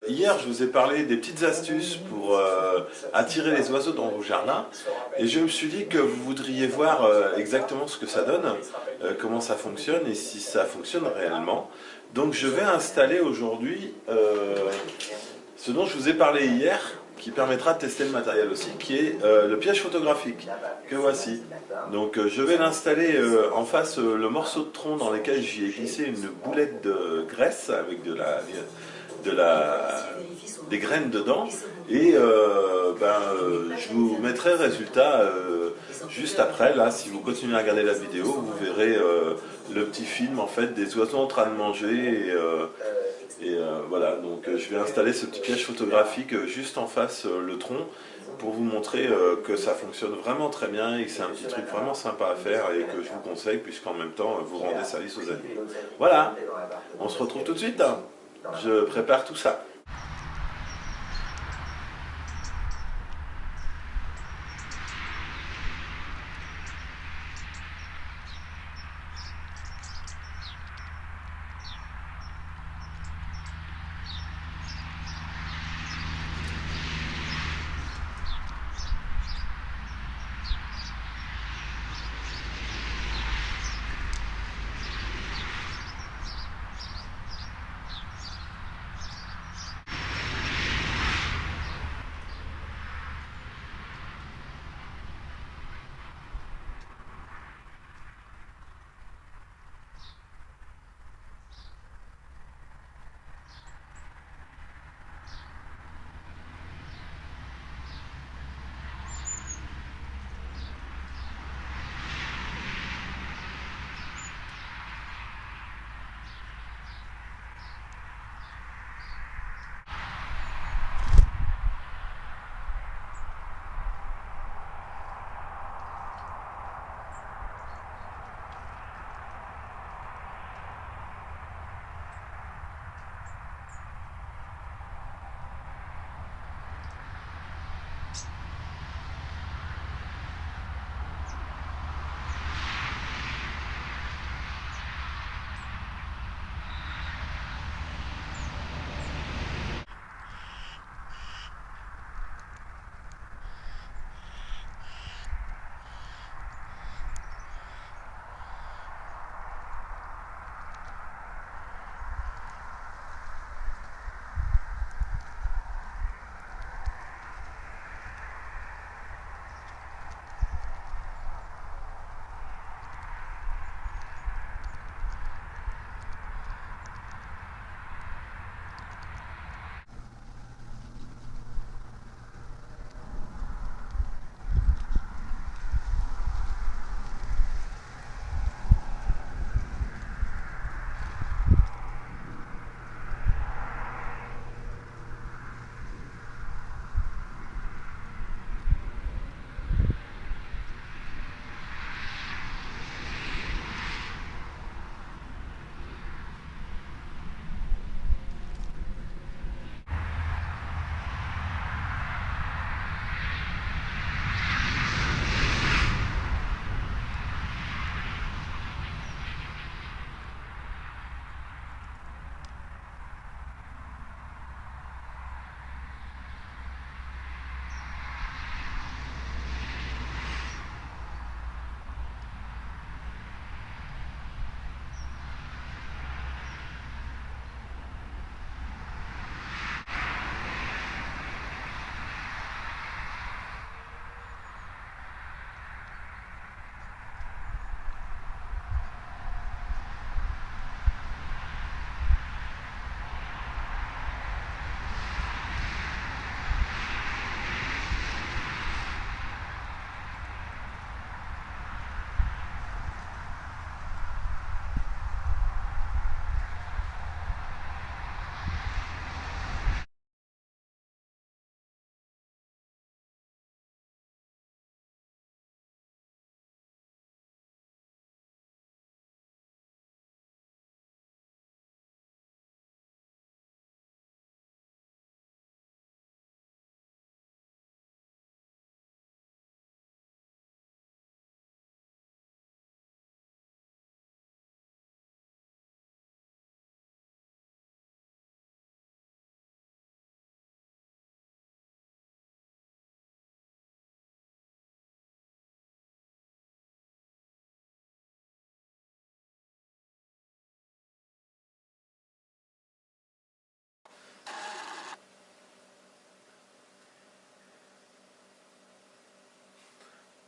Hier, je vous ai parlé des petites astuces pour attirer les oiseaux dans vos jardins et je me suis dit que vous voudriez voir exactement ce que ça donne, comment ça fonctionne et si ça fonctionne réellement. Donc je vais installer aujourd'hui ce dont je vous ai parlé hier, qui permettra de tester le matériel aussi, qui est le piège photographique, que voici. Donc je vais l'installer en face le morceau de tronc dans lequel j'y ai glissé une boulette de graisse avec des graines dedans et je vous mettrai le résultat juste après. Là, si vous continuez à regarder la vidéo, vous verrez le petit film en fait des oiseaux en train de manger voilà. Donc je vais installer ce petit piège photographique juste en face le tronc pour vous montrer que ça fonctionne vraiment très bien et que c'est un petit truc vraiment sympa à faire et que je vous conseille puisqu'en même temps vous rendez service aux animaux. Voilà, on se retrouve tout de suite, hein. Je prépare tout ça.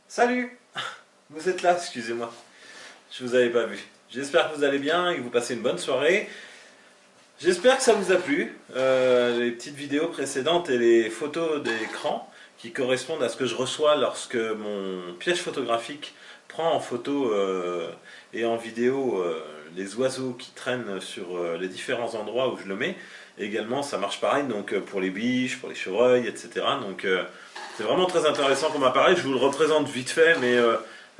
Salut! Vous êtes là, excusez-moi. Je vous avais pas vu. J'espère que vous allez bien et que vous passez une bonne soirée. J'espère que ça vous a plu. Les petites vidéos précédentes et les photos d'écran qui correspondent à ce que je reçois lorsque mon piège photographique prend en photo et en vidéo les oiseaux qui traînent sur les différents endroits où je le mets. Et également, ça marche pareil donc pour les biches, pour les chevreuils, etc. Donc c'est vraiment très intéressant comme appareil. Je vous le représente vite fait, mais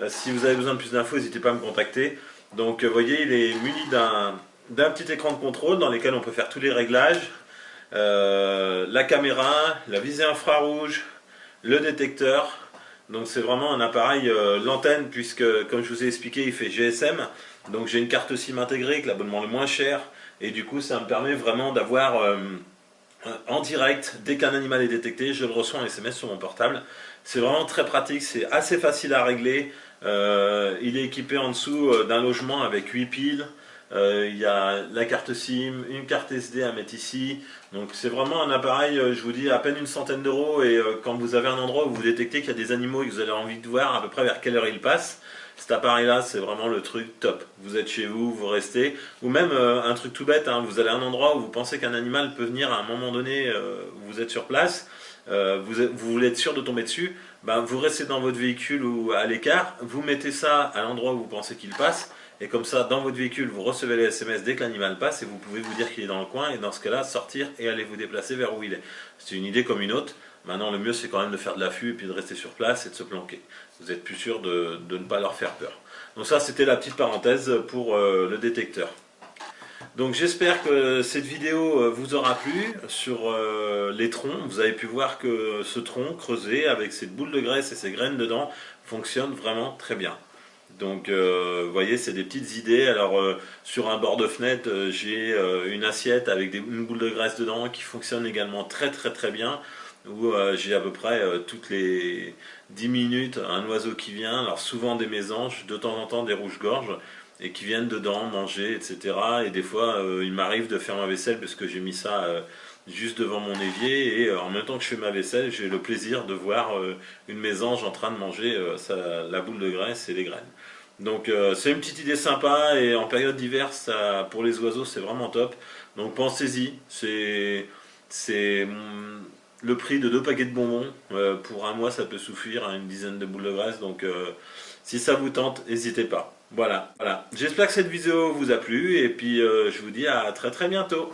si vous avez besoin de plus d'infos, n'hésitez pas à me contacter. Donc vous voyez, il est muni d'un petit écran de contrôle dans lequel on peut faire tous les réglages, la caméra, la visée infrarouge, le détecteur. Donc c'est vraiment un appareil, l'antenne, puisque comme je vous ai expliqué, il fait GSM. Donc j'ai une carte SIM intégrée avec l'abonnement le moins cher. Et du coup ça me permet vraiment d'avoir en direct, dès qu'un animal est détecté, je le reçois en SMS sur mon portable. C'est vraiment très pratique, c'est assez facile à régler. Il est équipé en dessous d'un logement avec 8 piles. Il y a la carte SIM, une carte SD à mettre ici. Donc c'est vraiment un appareil, je vous dis, à peine une centaine d'euros. Et quand vous avez un endroit où vous détectez qu'il y a des animaux et que vous avez envie de voir à peu près vers quelle heure ils passent, cet appareil-là, c'est vraiment le truc top. Vous êtes chez vous, vous restez. Ou même un truc tout bête, hein, vous allez à un endroit où vous pensez qu'un animal peut venir à un moment donné, vous êtes sur place, vous voulez être sûr de tomber dessus, ben, vous restez dans votre véhicule ou à l'écart, vous mettez ça à l'endroit où vous pensez qu'il passe, et comme ça, dans votre véhicule, vous recevez les SMS dès que l'animal passe, et vous pouvez vous dire qu'il est dans le coin, et dans ce cas-là, sortir et aller vous déplacer vers où il est. C'est une idée comme une autre. Maintenant, le mieux, c'est quand même de faire de l'affût, et puis de rester sur place, et de se planquer. Vous êtes plus sûr de ne pas leur faire peur. Donc ça, c'était la petite parenthèse pour le détecteur. Donc j'espère que cette vidéo vous aura plu sur les troncs. Vous avez pu voir que ce tronc creusé avec cette boule de graisse et ces graines dedans fonctionne vraiment très bien. Donc vous voyez, c'est des petites idées. Alors sur un bord de fenêtre, j'ai une assiette avec une boule de graisse dedans qui fonctionne également très très très bien. Où j'ai à peu près toutes les 10 minutes un oiseau qui vient, alors souvent des mésanges, de temps en temps des rouges-gorges, et qui viennent dedans manger, etc. Et des fois, il m'arrive de faire ma vaisselle parce que j'ai mis ça juste devant mon évier, et en même temps que je fais ma vaisselle, j'ai le plaisir de voir une mésange en train de manger la boule de graisse et les graines. Donc c'est une petite idée sympa, et en période d'hiver, pour les oiseaux, c'est vraiment top. Donc pensez-y, c'est le prix de 2 paquets de bonbons. Pour un mois, ça peut suffire à une dizaine de boules de graisse. Donc si ça vous tente, n'hésitez pas. Voilà. J'espère que cette vidéo vous a plu, et puis je vous dis à très très bientôt.